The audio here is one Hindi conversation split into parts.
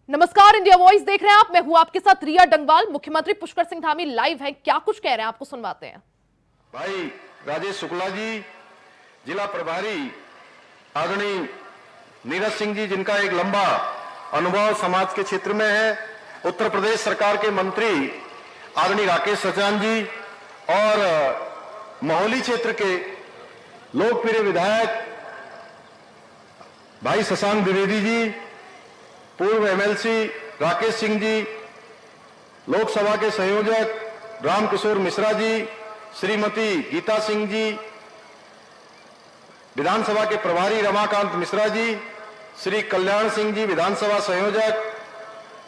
नमस्कार, इंडिया वॉइस देख रहे हैं आप। मैं हूं आपके साथ रिया डंगवाल। मुख्यमंत्री पुष्कर सिंह धामी लाइव हैं, क्या कुछ कह रहे हैं आपको सुनवाते हैं। भाई राजेश शुक्ला जी, जिला प्रभारी आदरणीय नीरज सिंह जी, जिनका एक लंबा अनुभव समाज के क्षेत्र में है, उत्तर प्रदेश सरकार के मंत्री आदरणीय राकेश सचान जी और मोहाली क्षेत्र के लोकप्रिय विधायक भाई शशांक द्विवेदी जी, पूर्व एमएलसी राकेश सिंह जी, लोकसभा के संयोजक रामकिशोर मिश्रा जी, श्रीमती गीता सिंह जी, विधानसभा के प्रभारी रमाकांत मिश्रा जी, श्री कल्याण सिंह जी विधानसभा संयोजक,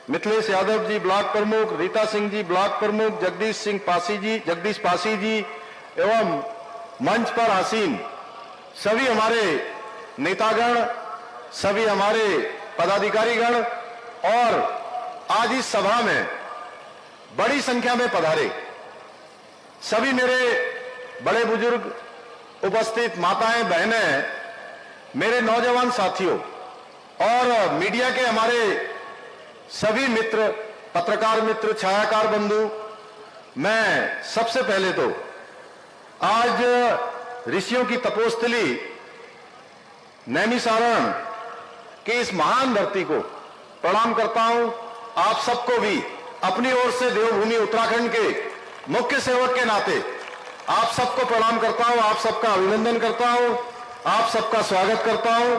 मिथिलेश यादव जी ब्लॉक प्रमुख, रीता सिंह जी ब्लॉक प्रमुख, जगदीश पासी जी एवं मंच पर आसीन सभी हमारे नेतागण, सभी हमारे पदाधिकारीगण और आज इस सभा में बड़ी संख्या में पधारे सभी मेरे बड़े बुजुर्ग उपस्थित माताएं, बहनें, मेरे नौजवान साथियों और मीडिया के हमारे सभी मित्र, पत्रकार मित्र, छायाकार बंधु, मैं सबसे पहले तो आज ऋषियों की तपोस्थली नैमिषारण्य कि इस महान धरती को प्रणाम करता हूं। आप सबको भी अपनी ओर से देवभूमि उत्तराखंड के मुख्य सेवक के नाते आप सबको प्रणाम करता हूं, आप सबका अभिनंदन करता हूं, आप सबका स्वागत करता हूं।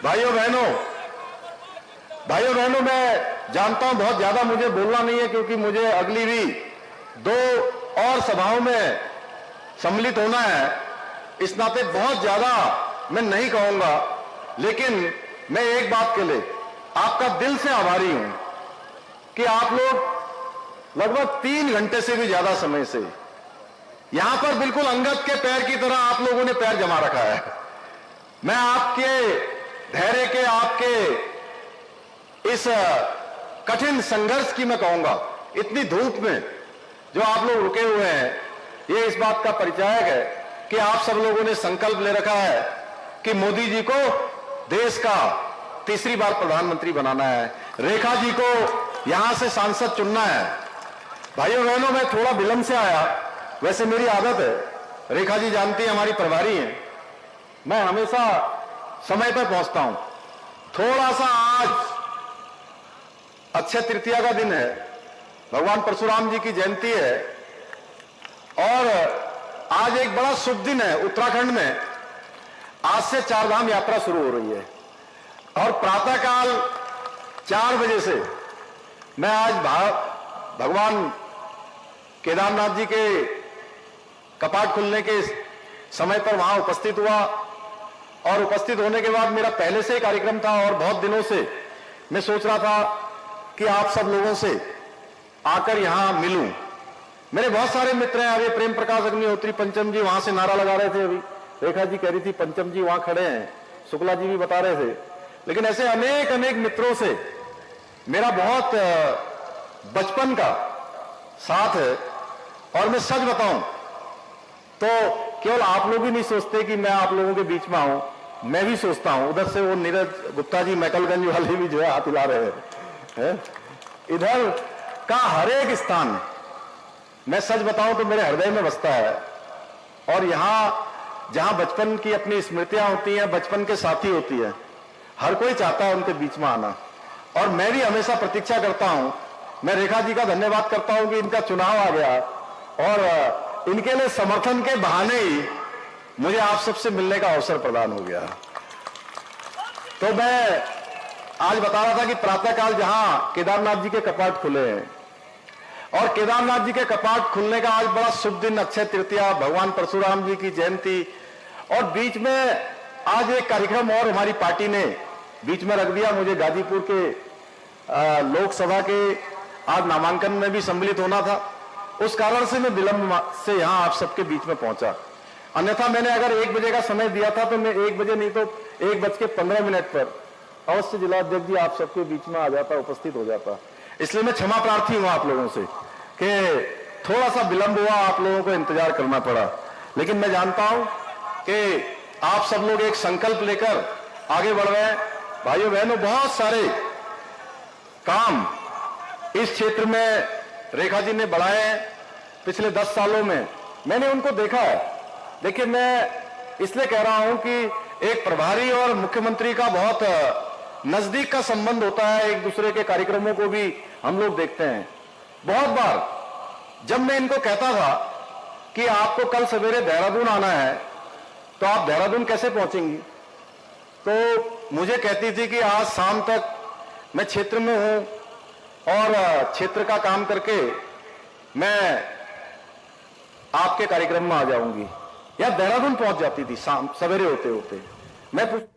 भाइयों बहनों, मैं जानता हूं बहुत ज्यादा मुझे बोलना नहीं है, क्योंकि मुझे अगली भी 2 और सभाओं में सम्मिलित होना है। इस नाते बहुत ज्यादा मैं नहीं कहूंगा, लेकिन मैं एक बात के लिए आपका दिल से आभारी हूं कि आप लोग लगभग 3 घंटे से भी ज्यादा समय से यहां पर बिल्कुल अंगद के पैर की तरह आप लोगों ने पैर जमा रखा है। मैं आपके धैर्य के, आपके इस कठिन संघर्ष की मैं कहूंगा, इतनी धूप में जो आप लोग रुके हुए हैं, ये इस बात का परिचायक है कि आप सब लोगों ने संकल्प ले रखा है कि मोदी जी को देश का तीसरी बार प्रधानमंत्री बनाना है, रेखा जी को यहां से सांसद चुनना है। भाइयों बहनों, मैं थोड़ा विलंब से आया, वैसे मेरी आदत है, रेखा जी जानती है, हमारी प्रभारी हैं, मैं हमेशा समय पर पहुंचता हूं। थोड़ा सा आज अक्षय तृतीया का दिन है, भगवान परशुराम जी की जयंती है और आज एक बड़ा शुभ दिन है। उत्तराखंड में आज से 4 धाम यात्रा शुरू हो रही है और प्रातःकाल 4 बजे से मैं आज भगवान केदारनाथ जी के कपाट खुलने के समय पर वहां उपस्थित हुआ और उपस्थित होने के बाद मेरा पहले से ही कार्यक्रम था और बहुत दिनों से मैं सोच रहा था कि आप सब लोगों से आकर यहां मिलूं। मेरे बहुत सारे मित्र हैं, अभी प्रेम प्रकाश अग्निहोत्री पंचम जी वहां से नारा लगा रहे थे, अभी रेखा जी कह रही थी पंचम जी वहां खड़े हैं, शुक्ला जी भी बता रहे थे, लेकिन ऐसे अनेक मित्रों से मेरा बहुत बचपन का साथ है। और मैं सच बताऊं तो केवल आप लोग ही नहीं सोचते कि मैं आप लोगों के बीच में आऊं, मैं भी सोचता हूं। उधर से वो नीरज गुप्ता जी मैकलगंज वाले भी जो है हाथ हिला रहे हैं। इधर का हर एक स्थान मैं सच बताऊं तो मेरे हृदय में बसता है और यहां जहां बचपन की अपनी स्मृतियां होती हैं, बचपन के साथी होती है, हर कोई चाहता है उनके बीच में आना और मैं भी हमेशा प्रतीक्षा करता हूं। मैं रेखा जी का धन्यवाद करता हूं कि इनका चुनाव आ गया और इनके लिए समर्थन के बहाने ही मुझे आप सबसे मिलने का अवसर प्रदान हो गया। तो मैं आज बता रहा था कि प्रातःकाल जहां केदारनाथ जी के कपाट खुले हैं और केदारनाथ जी के कपाट खुलने का आज बड़ा शुभ दिन, अक्षय तृतीया, भगवान परशुराम जी की जयंती, और बीच में आज एक कार्यक्रम और हमारी पार्टी ने बीच में रख दिया। मुझे गाजीपुर के लोकसभा के आज नामांकन में भी सम्मिलित होना था, उस कारण से मैं विलंब से यहां आप सबके बीच में पहुंचा। अन्यथा मैंने अगर 1 बजे का समय दिया था तो मैं 1 बजे नहीं तो 1:15 पर अवश्य जिलाध्यक्ष जी आप सबके बीच में आ जाता, उपस्थित हो जाता। इसलिए मैं क्षमा प्रार्थी हूं आप लोगों से कि थोड़ा सा विलंब हुआ, आप लोगों को इंतजार करना पड़ा, लेकिन मैं जानता हूं कि आप सब लोग एक संकल्प लेकर आगे बढ़ रहे हैं। भाइयों बहनों, बहुत सारे काम इस क्षेत्र में रेखा जी ने बढ़ाए हैं पिछले 10 सालों में, मैंने उनको देखा है। देखिए, मैं इसलिए कह रहा हूं कि एक प्रभारी और मुख्यमंत्री का बहुत नजदीक का संबंध होता है, एक दूसरे के कार्यक्रमों को भी हम लोग देखते हैं। बहुत बार जब मैं इनको कहता था कि आपको कल सवेरे देहरादून आना है, तो आप देहरादून कैसे पहुंचेंगी, तो मुझे कहती थी कि आज शाम तक मैं क्षेत्र में हूं और क्षेत्र का काम करके मैं आपके कार्यक्रम में आ जाऊंगी, या देहरादून पहुंच जाती थी शाम सवेरे होते होते।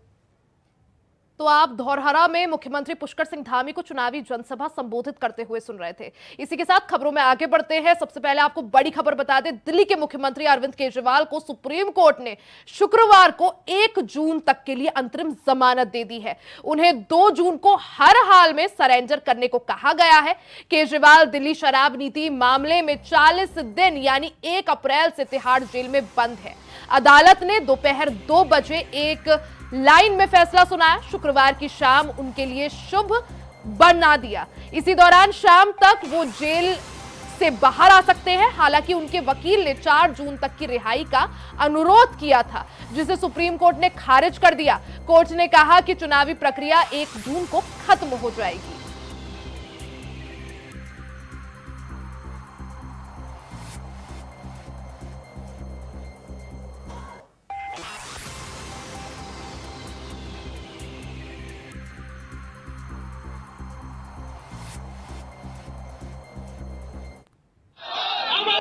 तो आप धौरहरा में मुख्यमंत्री पुष्कर सिंह धामी को चुनावी जनसभा संबोधित करते हुए सुन रहे थे। इसी के साथ खबरों में आगे बढ़ते हैं। सबसे पहले आपको बड़ी खबर बता दें, दिल्ली के मुख्यमंत्री अरविंद केजरीवाल को सुप्रीम कोर्ट ने शुक्रवार को 1 जून तक के लिए अंतरिम जमानत दे दी है। उन्हें 2 जून को हर हाल में सरेंडर करने को कहा गया है। केजरीवाल दिल्ली शराब नीति मामले में 40 दिन यानी 1 अप्रैल से तिहाड़ जेल में बंद है। अदालत ने दोपहर 2 बजे एक लाइन में फैसला सुनाया। शुक्रवार की शाम उनके लिए शुभ बना दिया। इसी दौरान शाम तक वो जेल से बाहर आ सकते हैं। हालांकि उनके वकील ने 4 जून तक की रिहाई का अनुरोध किया था, जिसे सुप्रीम कोर्ट ने खारिज कर दिया। कोर्ट ने कहा कि चुनावी प्रक्रिया 1 जून को खत्म हो जाएगी।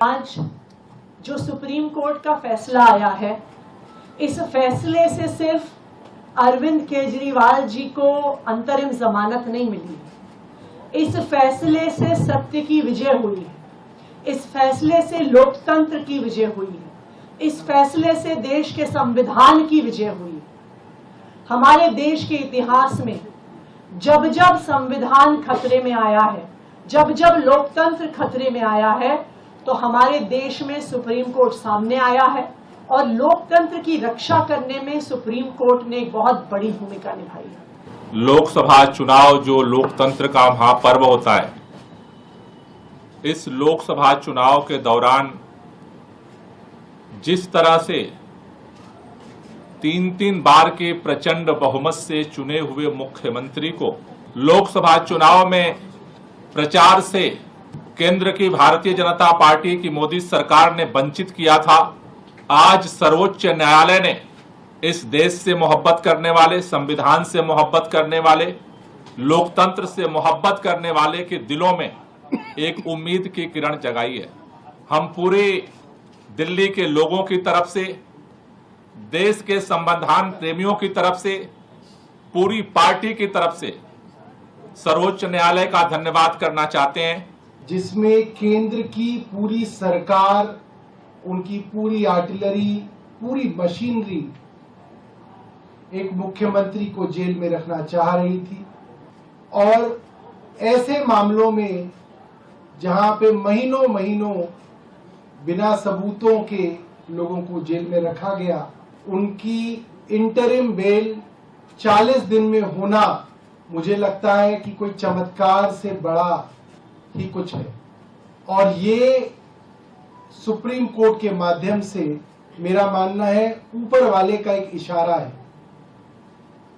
आज जो सुप्रीम कोर्ट का फैसला आया है, इस फैसले से सिर्फ अरविंद केजरीवाल जी को अंतरिम जमानत नहीं मिली। इस फैसले से सत्य की विजय हुई है। इस फैसले से लोकतंत्र की विजय हुई है। इस फैसले से देश के संविधान की विजय हुई है। हमारे देश के इतिहास में जब जब संविधान खतरे में आया है, जब जब लोकतंत्र खतरे में आया है, तो हमारे देश में सुप्रीम कोर्ट सामने आया है और लोकतंत्र की रक्षा करने में सुप्रीम कोर्ट ने एक बहुत बड़ी भूमिका निभाई है। लोकसभा चुनाव जो लोकतंत्र का महापर्व होता है, इस लोकसभा चुनाव के दौरान जिस तरह से 3-3 बार के प्रचंड बहुमत से चुने हुए मुख्यमंत्री को लोकसभा चुनाव में प्रचार से केंद्र की भारतीय जनता पार्टी की मोदी सरकार ने वंचित किया था, आज सर्वोच्च न्यायालय ने इस देश से मोहब्बत करने वाले, संविधान से मोहब्बत करने वाले, लोकतंत्र से मोहब्बत करने वाले के दिलों में एक उम्मीद की किरण जगाई है। हम पूरे दिल्ली के लोगों की तरफ से, देश के संविधान प्रेमियों की तरफ से, पूरी पार्टी की तरफ से सर्वोच्च न्यायालय का धन्यवाद करना चाहते हैं, जिसमें केंद्र की पूरी सरकार, उनकी पूरी आर्टिलरी, पूरी मशीनरी एक मुख्यमंत्री को जेल में रखना चाह रही थी। और ऐसे मामलों में जहां पे महीनों महीनों बिना सबूतों के लोगों को जेल में रखा गया, उनकी इंटरिम बेल 40 दिन में होना, मुझे लगता है कि कोई चमत्कार से बड़ा ही कुछ है। और ये सुप्रीम कोर्ट के माध्यम से मेरा मानना है ऊपर वाले का एक इशारा है,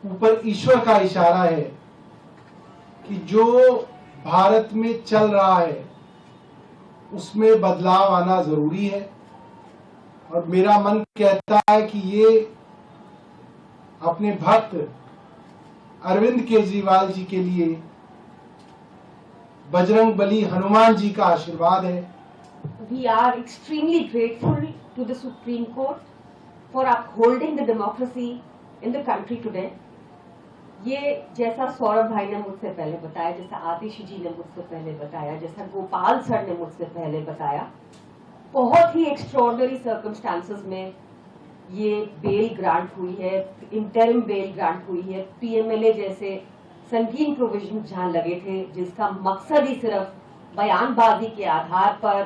ऊपर ईश्वर का इशारा है कि जो भारत में चल रहा है उसमें बदलाव आना जरूरी है। और मेरा मन कहता है कि ये अपने भक्त अरविंद केजरीवाल जी के लिए बजरंग बली हनुमान जी का आशीर्वाद है। We are extremely grateful to the Supreme Court for upholding the democracy in the country today. ये जैसा सौरभ भाई ने मुझसे पहले बताया, जैसा आतिशी जी ने मुझसे पहले बताया, जैसा गोपाल सर ने मुझसे पहले बताया, बहुत ही एक्स्ट्रॉर्डनरी सर्कमस्टांसेस में ये बेल ग्रांट हुई है, इंटरिम बेल ग्रांट हुई है। पीएमएलए जैसे संगीन प्रोविजन जहां लगे थे, जिसका मकसद ही सिर्फ बयानबाजी के आधार पर,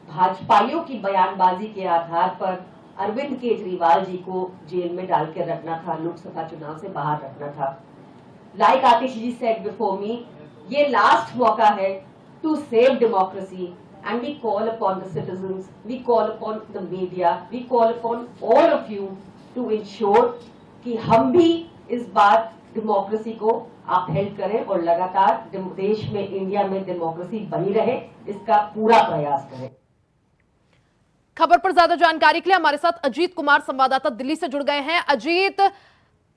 भाजपाइयों की बयानबाजी के आधार पर अरविंद केजरीवाल जी को जेल में डाल के रखना था, लोकसभा चुनाव से बाहर रखना था। Like Atish ji said before me, ये लास्ट मौका है to save democracy and we call upon the citizens, we call upon the media, we call upon all of you to ensure कि हम भी इस बार डेमोक्रेसी को अपहेल्ड करें और लगातार देश में, इंडिया में डेमोक्रेसी बनी रहे, इसका पूरा प्रयास करें। खबर पर ज्यादा जानकारी के लिए हमारे साथ अजीत कुमार संवाददाता दिल्ली से जुड़ गए हैं। अजीत,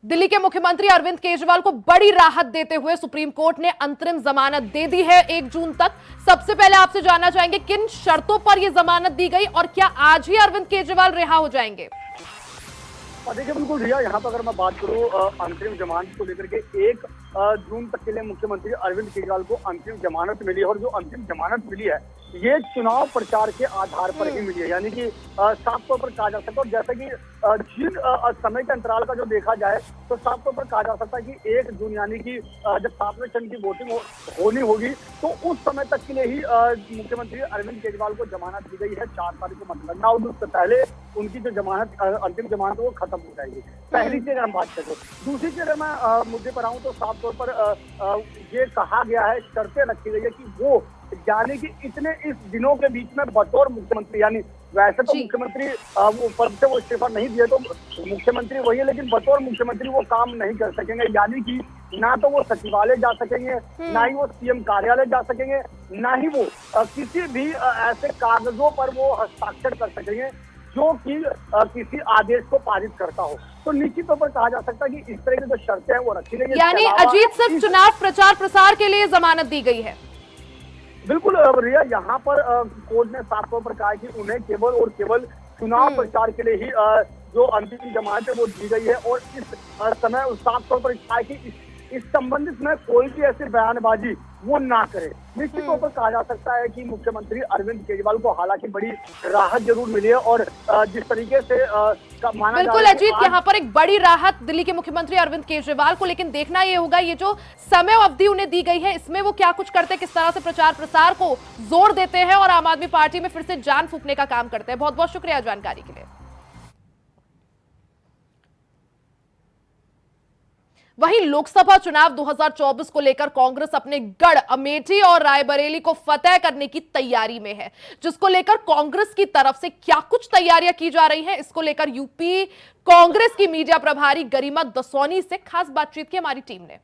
दिल्ली के मुख्यमंत्री अरविंद केजरीवाल को बड़ी राहत देते हुए सुप्रीम कोर्ट ने अंतरिम जमानत दे दी है 1 जून तक। सबसे पहले आपसे जानना चाहेंगे किन शर्तों पर यह जमानत दी गई और क्या आज ही अरविंद केजरीवाल रिहा हो जाएंगे? देखिए बिल्कुल रिया, यहाँ पर अगर मैं बात करूँ अंतरिम जमानत को लेकर के 1 जून तक के लिए मुख्यमंत्री अरविंद केजरीवाल को अंतरिम जमानत मिली है और जो अंतरिम जमानत मिली है ये चुनाव प्रचार के आधार पर ही मिली है, यानी कि साफ तौर पर कहा जा सकता है। और जैसा कि जिन समय के अंतराल का जो देखा जाए तो साफ तौर पर कहा जा सकता है कि 1 जून यानी कि जब 7वें चरण की वोटिंग होनी होगी तो उस समय तक के लिए ही मुख्यमंत्री अरविंद केजरीवाल को जमानत दी गई है। 4 तारीख को मतगणना और उससे पहले उनकी जो जमानत अंतिम जमानत वो खत्म हो जाएगी। पहली चीज हम बात करें। दूसरी चीज अगर मैं मुद्दे पर आऊँ तो साफ तौर पर ये कहा गया है, शर्तें रखी गई है कि वो यानी कि इतने इस दिनों के बीच में बतौर मुख्यमंत्री, यानी वैसे तो मुख्यमंत्री वो पद से वो इस्तीफा नहीं दिए तो मुख्यमंत्री वही है, लेकिन बतौर मुख्यमंत्री वो काम नहीं कर सकेंगे। यानी कि ना तो वो सचिवालय जा सकेंगे, ना ही वो सीएम कार्यालय जा सकेंगे, ना ही वो किसी भी ऐसे कागजों पर वो हस्ताक्षर कर सकेंगे जो कि किसी आदेश को पारित करता हो। तो निश्चित तौर पर कहा जा सकता है कि इस तरह की जो शर्तें हैं वो रखी गई है। यानी अजीत, सिर्फ चुनाव प्रचार प्रसार के लिए जमानत दी गई है? बिल्कुल रिया, यहाँ पर कोर्ट ने साफ तौर पर कहा है कि उन्हें केवल और केवल चुनाव प्रचार के लिए ही जो अंतिम जमानत है वो दी गई है और इस समय साफ तौर पर कहा है कि इस संबंधित में कोई भी ऐसी बयानबाजी वो ना करे। निश्चित तौर पर कहा जा सकता है कि मुख्यमंत्री अरविंद केजरीवाल को हालांकि बड़ी राहत जरूर मिली है और जिस तरीके से माना बिल्कुल अजीत, यहाँ पर एक बड़ी राहत दिल्ली के मुख्यमंत्री अरविंद केजरीवाल को, लेकिन देखना ये होगा ये जो समय अवधि उन्हें दी गई है इसमें वो क्या कुछ करते हैं, किस तरह से प्रचार प्रसार को जोर देते हैं और आम आदमी पार्टी में फिर से जान फूंकने का काम करते हैं। बहुत बहुत शुक्रिया जानकारी के लिए। वहीं लोकसभा चुनाव 2024 को लेकर कांग्रेस अपने गढ़ अमेठी और रायबरेली को फतेह करने की तैयारी में है, जिसको लेकर कांग्रेस की तरफ से क्या कुछ तैयारियां की जा रही हैं, इसको लेकर यूपी कांग्रेस की मीडिया प्रभारी गरिमा दसौनी से खास बातचीत की हमारी टीम ने।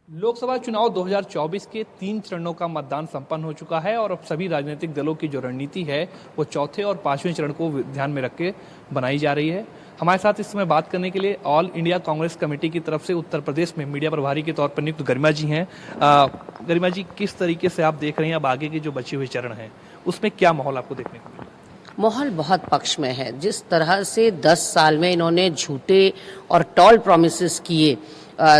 लोकसभा चुनाव 2024 के 3 चरणों का मतदान संपन्न हो चुका है और अब सभी राजनीतिक दलों की जो रणनीति है वो चौथे और 5वें चरण को ध्यान में रख के बनाई जा रही है। हमारे साथ इस समय बात करने के लिए ऑल इंडिया कांग्रेस कमेटी की तरफ से उत्तर प्रदेश में मीडिया प्रभारी के तौर पर नियुक्त गरिमा जी हैं। गरिमा जी, किस तरीके से आप देख रहे हैं अब आगे के जो बचे हुए चरण हैं उसमें क्या माहौल आपको देखने को मिला? माहौल बहुत पक्ष में है। जिस तरह से 10 साल में इन्होंने झूठे और टॉल प्रॉमिसेस किए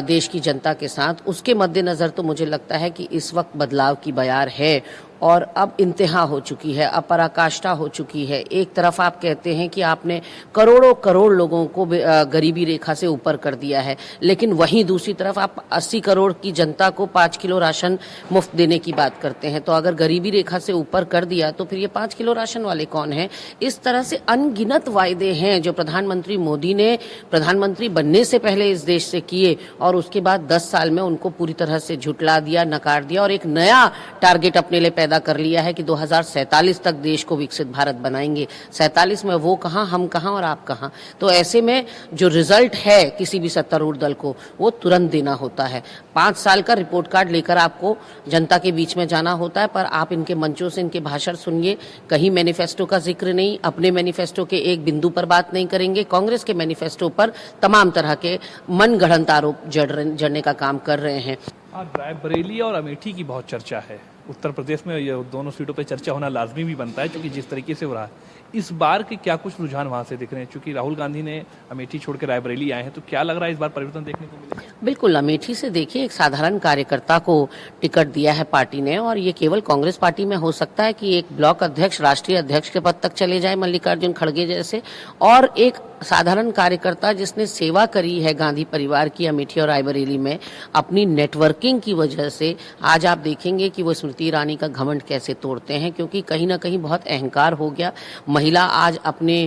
देश की जनता के साथ, उसके मद्देनजर तो मुझे लगता है कि इस वक्त बदलाव की बयार है और अब इंतहा हो चुकी है, अब पराकाष्ठा हो चुकी है। एक तरफ आप कहते हैं कि आपने करोड़ों करोड़ लोगों को गरीबी रेखा से ऊपर कर दिया है, लेकिन वहीं दूसरी तरफ आप 80 करोड़ की जनता को 5 किलो राशन मुफ्त देने की बात करते हैं। तो अगर गरीबी रेखा से ऊपर कर दिया तो फिर ये 5 किलो राशन वाले कौन हैं? इस तरह से अनगिनत वायदे हैं जो प्रधानमंत्री मोदी ने प्रधानमंत्री बनने से पहले इस देश से किए और उसके बाद 10 साल में उनको पूरी तरह से झुटला दिया, नकार दिया और एक नया टारगेट अपने लिए कर लिया है कि 2047 तक देश को विकसित भारत बनाएंगे। 47 में वो कहां, हम कहां और आप कहां। तो ऐसे में जो रिजल्ट है किसी भी सत्तारूढ़ दल को वो तुरंत देना होता है। 5 साल का रिपोर्ट कार्ड लेकर आपको जनता के बीच में जाना होता है, पर आप इनके मंचों से इनके भाषण सुनिए, कहीं मैनिफेस्टो का जिक्र नहीं, अपने मैनिफेस्टो के एक बिंदु पर बात नहीं करेंगे। कांग्रेस के मैनिफेस्टो पर तमाम तरह के मनगढ़ंत आरोप जड़ने का काम कर रहे हैं। रायबरेली और अमेठी की बहुत चर्चा है। उत्तर प्रदेश में ये दोनों सीटों पे चर्चा होना लाजमी भी बनता है क्योंकि जिस तरीके से हो रहा है। इस बार के क्या कुछ रुझान वहां से दिख रहे हैं? क्योंकि राहुल गांधी ने अमेठी छोड़ के रायबरेली आए हैं, तो क्या लग रहा है इस बार परिवर्तन देखने को मिलेगा? बिल्कुल, अमेठी से देखिए एक साधारण कार्यकर्ता को टिकट दिया है पार्टी ने और ये केवल कांग्रेस पार्टी में हो सकता है कि एक ब्लॉक अध्यक्ष राष्ट्रीय अध्यक्ष के पद तक चले जाए मल्लिकार्जुन खड़गे जैसे, और एक साधारण कार्यकर्ता जिसने सेवा करी है गांधी परिवार की अमेठी और रायबरेली में अपनी नेटवर्किंग की वजह से आज आप देखेंगे कि वो स्मृति ईरानी का घमंड कैसे तोड़ते हैं, क्योंकि कहीं ना कहीं बहुत अहंकार हो गया। महिला आज अपने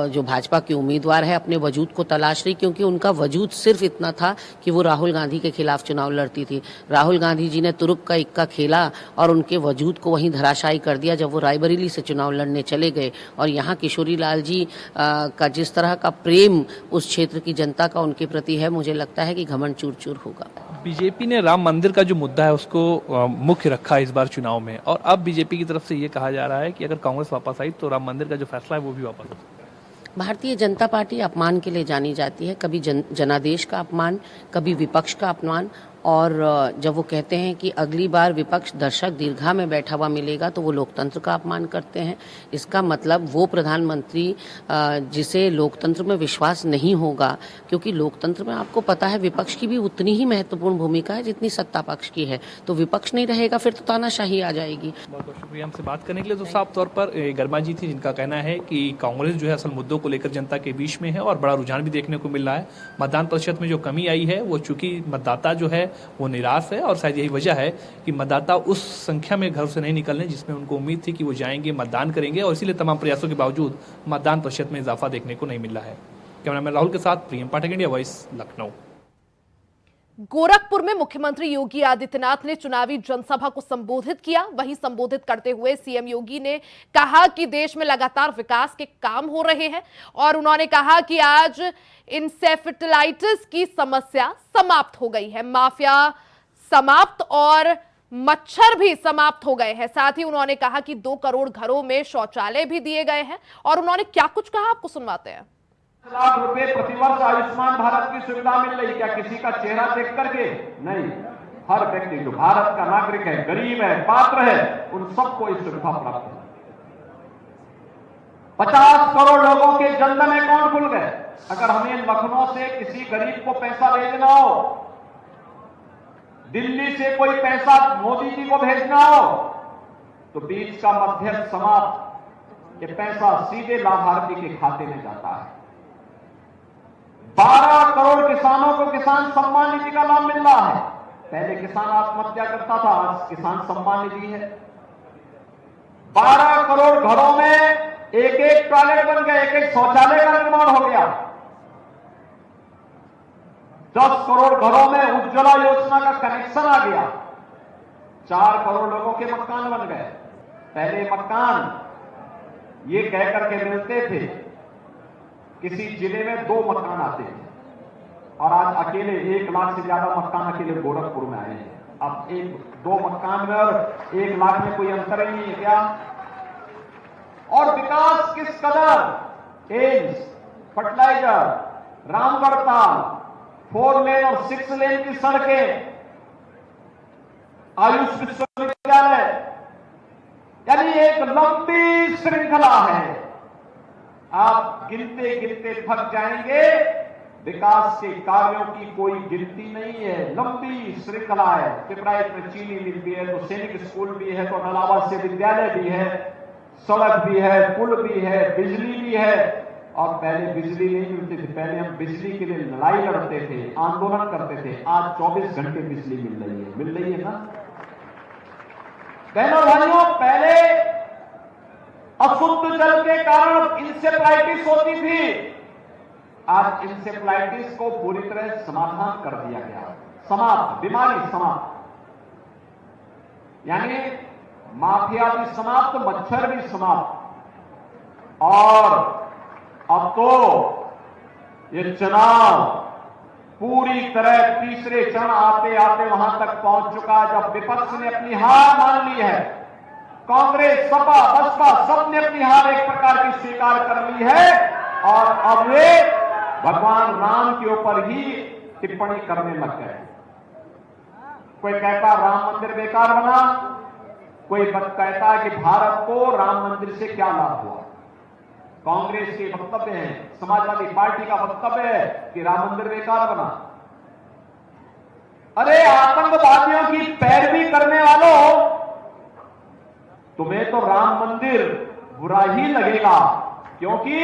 जो भाजपा के उम्मीदवार है अपने वजूद को तलाश रही, क्योंकि उनका वजूद सिर्फ इतना था कि वो राहुल गांधी के खिलाफ चुनाव लड़ती थी। राहुल गांधी जी ने तुरुप का इक्का खेला और उनके वजूद को वहीं धराशायी कर दिया जब वो रायबरेली से चुनाव लड़ने चले गए। और यहाँ किशोरी लाल जी का जिस तरह का प्रेम उस क्षेत्र की जनता का उनके प्रति है, मुझे लगता है कि घमंड चूर चूर होगा। बीजेपी ने राम मंदिर का जो मुद्दा है उसको मुख्य रखा इस बार चुनाव में, और अब बीजेपी की तरफ से ये कहा जा रहा है कि अगर कांग्रेस वापस आई तो राम मंदिर का जो फैसला है वो भी वापस हो सकता है। भारतीय जनता पार्टी अपमान के लिए जानी जाती है, कभी जनादेश का अपमान, कभी विपक्ष का अपमान। और जब वो कहते हैं कि अगली बार विपक्ष दर्शक दीर्घा में बैठा हुआ मिलेगा तो वो लोकतंत्र का अपमान करते हैं। इसका मतलब वो प्रधानमंत्री जिसे लोकतंत्र में विश्वास नहीं होगा, क्योंकि लोकतंत्र में आपको पता है विपक्ष की भी उतनी ही महत्वपूर्ण भूमिका है जितनी सत्ता पक्ष की है। तो विपक्ष नहीं रहेगा फिर तो तानाशाही आ जाएगी। बहुत बहुत शुक्रिया हमसे बात करने के लिए। तो साफ तौर पर गर्मा जी थी जिनका कहना है कि कांग्रेस जो है असल मुद्दों को लेकर जनता के बीच में है और बड़ा रुझान भी देखने को मिल रहा है। मतदान प्रतिशत में जो कमी आई है वो चूंकि मतदाता जो है वो निराश है, और शायद यही वजह है कि मतदाता उस संख्या में घर से नहीं निकलने जिसमें उनको उम्मीद थी कि वो जाएंगे मतदान करेंगे, और इसीलिए तमाम प्रयासों के बावजूद मतदान प्रतिशत में इजाफा देखने को नहीं मिल रहा है। कैमरामैन राहुल के साथ प्रियम पाठक, इंडिया वॉइस, लखनऊ। गोरखपुर में मुख्यमंत्री योगी आदित्यनाथ ने चुनावी जनसभा को संबोधित किया। वहीं संबोधित करते हुए सीएम योगी ने कहा कि देश में लगातार विकास के काम हो रहे हैं, और उन्होंने कहा कि आज इंसेफेलाइटिस की समस्या समाप्त हो गई है, माफिया समाप्त और मच्छर भी समाप्त हो गए हैं। साथ ही उन्होंने कहा कि 2 करोड़ घरों में शौचालय भी दिए गए हैं, और उन्होंने क्या कुछ कहा आपको सुनवाते हैं। लाख रुपए प्रतिवर्ष आयुष्मान भारत की सुविधा मिल रही, क्या किसी का चेहरा देख करके? नहीं, हर व्यक्ति जो भारत का नागरिक है, गरीब है, पात्र है, उन सबको इस सुविधा प्राप्त है। 50 करोड़ लोगों के जनधन अकाउंट खुल गए। अगर हमें लखनऊ से किसी गरीब को पैसा भेजना हो, दिल्ली से कोई पैसा मोदी जी को भेजना हो, तो बीच का मध्यस्थ समाप्त, ये पैसा सीधे लाभार्थी के खाते में जाता है। 12 करोड़ किसानों को किसान सम्मान निधि का लाभ मिल रहा है। पहले किसान आत्महत्या करता था, आज किसान सम्मान निधि है। 12 करोड़ घरों में एक टॉयलेट बन गया, एक शौचालय का निर्माण हो गया। 10 करोड़ घरों में उज्ज्वला योजना का कनेक्शन आ गया। 4 करोड़ लोगों के मकान बन गए। पहले मकान ये कह करके मिलते थे, किसी जिले में 2 मकान आते थे, और आज अकेले 1 लाख से ज्यादा मकान अकेले गोरखपुर में आए हैं। अब 1-2 मकान में और 1 लाख में कोई अंतर ही नहीं है क्या? और विकास किस कदर, एम्स, फर्टिलाइजर, रामगढ़ताल, 4 लेन और 6 लेन की सड़कें, आयुष विश्वविद्यालय, यानी एक लंबी श्रृंखला है। आप गिनते गिनते थक जाएंगे, विकास के कार्यों की कोई गिनती नहीं है, लंबी श्रृंखला है। पिपराइच में चीनी मिल भी है, तो सैनिक स्कूल भी है, तो नलावा से विद्यालय भी है, सड़क भी है, पुल भी है, बिजली भी है। और पहले बिजली नहीं मिलती थी, पहले हम बिजली के लिए लड़ाई लड़ते थे, आंदोलन करते थे। आज 24 घंटे बिजली मिल रही है ना बहनों भाइयों। पहले अशुद्ध जल के कारण इंसेफ्लाइटिस होती थी, आज इंसेफ्लाइटिस को पूरी तरह समाधान कर दिया गया, समाप्त, बीमारी समाप्त, यानी माफिया भी समाप्त, मच्छर भी समाप्त। और अब तो ये चुनाव पूरी तरह तीसरे चरण आते आते वहां तक पहुंच चुका है जब विपक्ष ने अपनी हार मान ली है। कांग्रेस, सपा, बसपा सबने अपनी हार एक प्रकार की स्वीकार कर ली है, और अब वे भगवान राम के ऊपर ही टिप्पणी करने लग गए। कोई कहता राम मंदिर बेकार बना, कोई कहता है कि भारत को राम मंदिर से क्या लाभ हुआ। कांग्रेस के वक्तव्य है, समाजवादी पार्टी का वक्तव्य है कि राम मंदिर बेकार बना। अरे आतंकवादियों की पैरवी करने वालों, तुम्हें तो राम मंदिर बुरा ही लगेगा, क्योंकि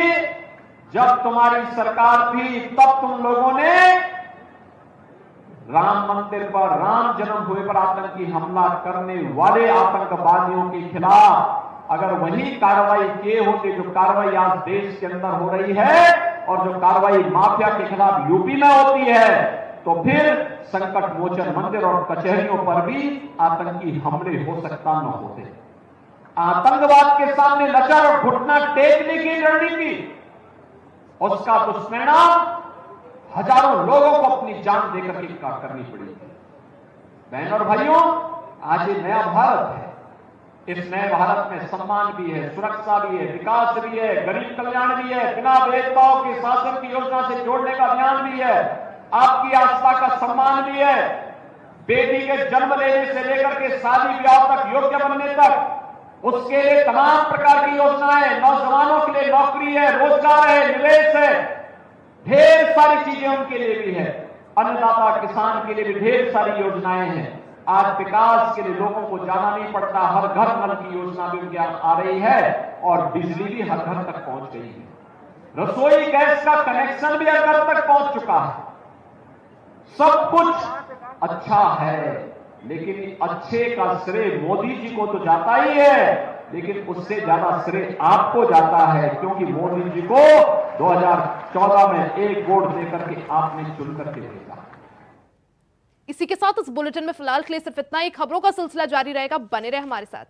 जब तुम्हारी सरकार थी तब तुम लोगों ने राम मंदिर पर, राम जन्मभूमि पर आतंकी हमला करने वाले आतंकवादियों के खिलाफ अगर वही कार्रवाई किए होते जो कार्रवाई आज देश के अंदर हो रही है और जो कार्रवाई माफिया के खिलाफ यूपी में होती है, तो फिर संकट मोचन मंदिर और कचहरियों पर भी आतंकी हमले हो सकता न होते। आतंकवाद के सामने लचर और घुटना टेकने की रणनीति, उसका दुष्परिणाम हजारों लोगों को अपनी जान देकर के करनी पड़ी। बहनों और भाइयों, आज ये नया भारत है। इस नए भारत में सम्मान भी है, सुरक्षा भी है, विकास भी है, गरीब कल्याण भी है, बिना भेदभाव के शासन की योजना से जोड़ने का अभियान भी है, आपकी आस्था का सम्मान भी है, बेटी के जन्म लेने से लेकर के शादी ब्याह तक योग्य बनने तक उसके लिए तमाम प्रकार की योजनाएं, नौजवानों के लिए नौकरी है, रोजगार है, निवेश है, ढेर सारी चीजें उनके लिए भी है। अन्नदाता किसान के लिए भी ढेर सारी योजनाएं हैं। आज विकास के लिए लोगों को जाना नहीं पड़ता, हर घर नल की योजना भी उनके आ रही है और बिजली भी हर घर तक पहुंच गई है। रसोई गैस का कनेक्शन भी हर घर तक पहुंच चुका है। सब कुछ अच्छा है, लेकिन अच्छे का श्रेय मोदी जी को तो जाता ही है, लेकिन उससे ज्यादा श्रेय आपको जाता है, क्योंकि मोदी जी को 2014 में एक वोट देकर के आपने चुन करके भेजा। इसी के साथ इस बुलेटिन में फिलहाल के लिए सिर्फ इतना ही। खबरों का सिलसिला जारी रहेगा, बने रहे हमारे साथ।